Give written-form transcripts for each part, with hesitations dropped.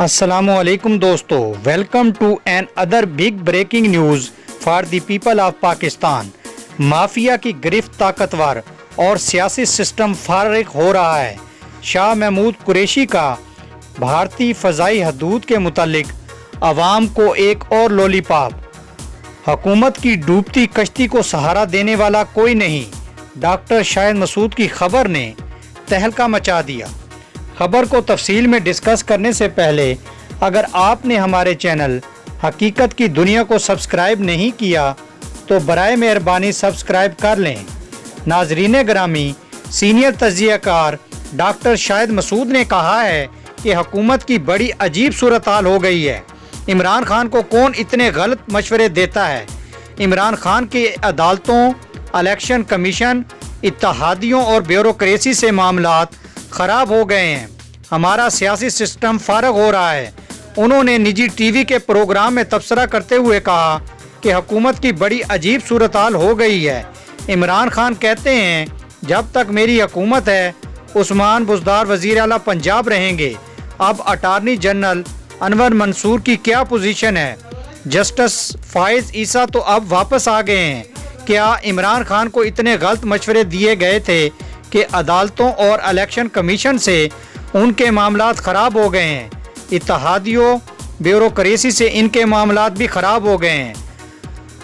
السلام علیکم دوستو، welcome to another big breaking news for the people of Pakistan. Mafia کی گرفت طاقتور اور سیاسی سسٹم فارغ ہو رہا ہے۔ شاہ محمود قریشی کا بھارتی فضائی حدود کے متعلق عوام کو ایک اور لولی پاپ۔ حکومت کی ڈوبتی کشتی کو سہارا دینے والا کوئی نہیں، ڈاکٹر شاہد مسعود کی خبر نے تہلکہ مچا دیا۔ خبر کو تفصیل میں ڈسکس کرنے سے پہلے اگر آپ نے ہمارے چینل حقیقت کی دنیا کو سبسکرائب نہیں کیا تو برائے مہربانی سبسکرائب کر لیں۔ ناظرین گرامی، سینئر تجزیہ کار ڈاکٹر شاہد مسعود نے کہا ہے کہ حکومت کی بڑی عجیب صورتحال ہو گئی ہے۔ عمران خان کو کون اتنے غلط مشورے دیتا ہے؟ عمران خان کی عدالتوں، الیکشن کمیشن، اتحادیوں اور بیوروکریسی سے معاملات خراب ہو گئے ہیں۔ ہمارا سیاسی سسٹم فارغ ہو رہا ہے۔ انہوں نے نجی ٹی وی کے پروگرام میں تبصرہ کرتے ہوئے کہا کہ حکومت کی بڑی عجیب صورتحال ہو گئی ہے۔ عمران خان کہتے ہیں جب تک میری حکومت ہے عثمان بزدار وزیر اعلیٰ پنجاب رہیں گے۔ اب اٹارنی جنرل انور منصور کی کیا پوزیشن ہے؟ جسٹس فائز عیسیٰ تو اب واپس آ گئے ہیں۔ کیا عمران خان کو اتنے غلط مشورے دیے گئے تھے کہ عدالتوں اور الیکشن کمیشن سے ان کے معاملات خراب ہو گئے ہیں؟ اتحادیوں، بیوروکریسی سے ان کے معاملات بھی خراب ہو گئے ہیں۔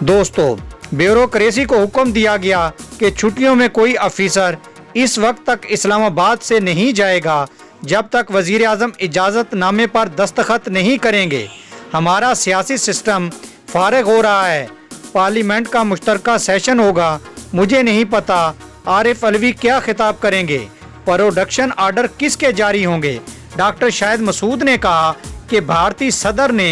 دوستو، بیوروکریسی کو حکم دیا گیا کہ چھٹیوں میں کوئی افیسر اس وقت تک اسلام آباد سے نہیں جائے گا جب تک وزیر اعظم اجازت نامے پر دستخط نہیں کریں گے۔ ہمارا سیاسی سسٹم فارغ ہو رہا ہے۔ پارلیمنٹ کا مشترکہ سیشن ہوگا۔ مجھے نہیں پتا عارف علوی کیا خطاب کریں گے۔ پروڈکشن آرڈر کس کے جاری ہوں گے؟ ڈاکٹر شاہد مسعود نے کہا کہ بھارتی صدر نے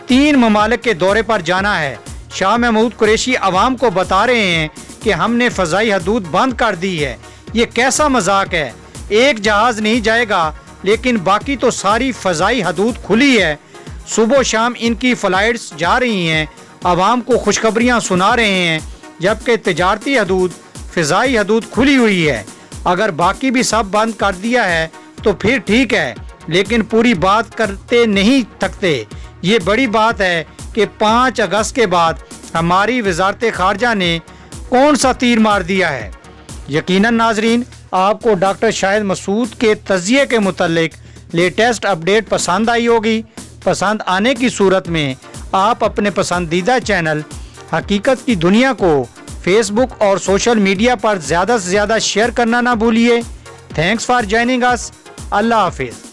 3 ممالک کے دورے پر جانا ہے۔ شاہ محمود قریشی عوام کو بتا رہے ہیں کہ ہم نے فضائی حدود بند کر دی ہے۔ یہ کیسا مذاق ہے؟ ایک جہاز نہیں جائے گا لیکن باقی تو ساری فضائی حدود کھلی ہے۔ صبح و شام ان کی فلائٹس جا رہی ہیں، عوام کو خوشخبریاں سنا رہے ہیں، جبکہ تجارتی حدود، فضائی حدود کھلی ہوئی ہے۔ اگر باقی بھی سب بند کر دیا ہے تو پھر ٹھیک ہے، لیکن پوری بات کرتے نہیں تھکتے۔ یہ بڑی بات ہے کہ 5 اگست کے بعد ہماری وزارت خارجہ نے کون سا تیر مار دیا ہے۔ یقیناً ناظرین، آپ کو ڈاکٹر شاہد مسعود کے تجزیے کے متعلق لیٹسٹ اپڈیٹ پسند آئی ہوگی۔ پسند آنے کی صورت میں آپ اپنے پسندیدہ چینل حقیقت کی دنیا کو فیس بک اور سوشل میڈیا پر زیادہ سے زیادہ شیئر کرنا نہ بھولیے۔ تھینکس فار جوائننگ اس۔ اللہ حافظ۔